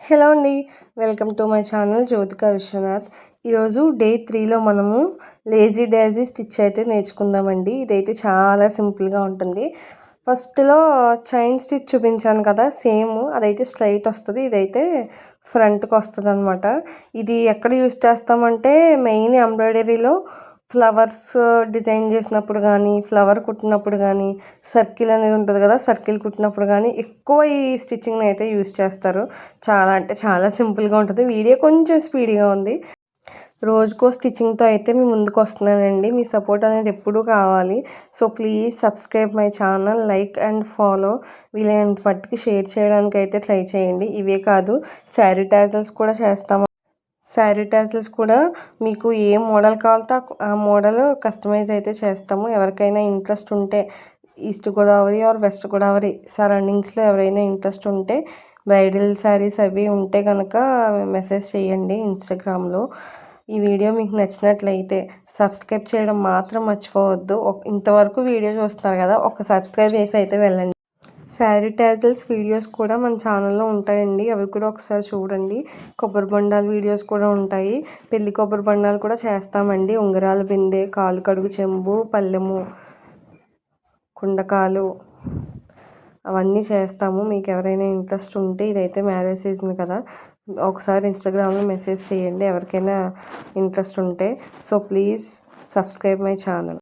Hello అండి. Welcome to my channel Jyothika Vishwanath. ఈరోజు day 3లో మనము లేజీ డేజీ స్టిచ్ అయితే నేర్చుకుందామండి. ఇదైతే చాలా సింపుల్గా ఉంటుంది. ఫస్ట్లో చైన్ స్టిచ్ చూపించాను కదా, సేమ్ అదైతే స్ట్రైట్ వస్తుంది, ఇదైతే ఫ్రంట్కి వస్తుంది అనమాట. ఇది ఎక్కడ యూస్ చేస్తామంటే మెయిన్ ఎంబ్రాయిడరీలో ఫ్లవర్స్ డిజైన్ చేసినప్పుడు కానీ, ఫ్లవర్ కుట్టినప్పుడు కానీ, సర్కిల్ అనేది ఉంటుంది కదా, సర్కిల్ కుట్టినప్పుడు కానీ ఎక్కువ ఈ స్టిచ్చింగ్ని అయితే యూస్ చేస్తారు. చాలా అంటే చాలా సింపుల్గా ఉంటుంది. వీడియో కొంచెం స్పీడ్గా ఉంది. రోజుకో స్టిచ్చింగ్తో అయితే మీ ముందుకు వస్తున్నానండి. మీ సపోర్ట్ అనేది ఎప్పుడూ కావాలి. So please subscribe my channel, like and follow. వీలైనంత మట్టుకి షేర్ చేయడానికి అయితే ట్రై చేయండి. ఇవే కాదు, శారీ టాజల్స్ కూడా చేస్తాము. శారీ టాజల్స్ కూడా మీకు ఏ మోడల్ కావాలో ఆ మోడల్ కస్టమైజ్ అయితే చేస్తాము. ఎవరికైనా ఇంట్రెస్ట్ ఉంటే, east Godavari or west Godavari సరౌండింగ్స్లో ఎవరైనా ఇంట్రెస్ట్ ఉంటే, బ్రైడల్ శారీస్ అవి ఉంటే కనుక మెసేజ్ చేయండి ఇన్స్టాగ్రామ్లో. ఈ వీడియో మీకు నచ్చినట్లయితే సబ్స్క్రైబ్ చేయడం మాత్రం మర్చిపోవద్దు. ఇంతవరకు వీడియో చూస్తున్నారు కదా, ఒక సబ్స్క్రైబ్ చేసి అయితే వెళ్ళండి. శారీ టాజల్స్ వీడియోస్ కూడా మన ఛానల్లో ఉంటాయండి, అవి కూడా ఒకసారి చూడండి. కొబ్బరి బొండాలు వీడియోస్ కూడా ఉంటాయి. పెళ్లి కొబ్బరి బొండాలు కూడా చేస్తామండి. ఉంగరాల బిందె, కాలు కడుగు చెంబు, పల్లెము, కుండకాలు అవన్నీ చేస్తాము. మీకు ఎవరైనా ఇంట్రెస్ట్ ఉంటే, ఇదైతే మ్యారేజ్ సీజన్ కదా, ఒకసారి ఇన్స్టాగ్రామ్లో మెసేజ్ చేయండి ఎవరికైనా ఇంట్రెస్ట్ ఉంటే. So please subscribe my channel.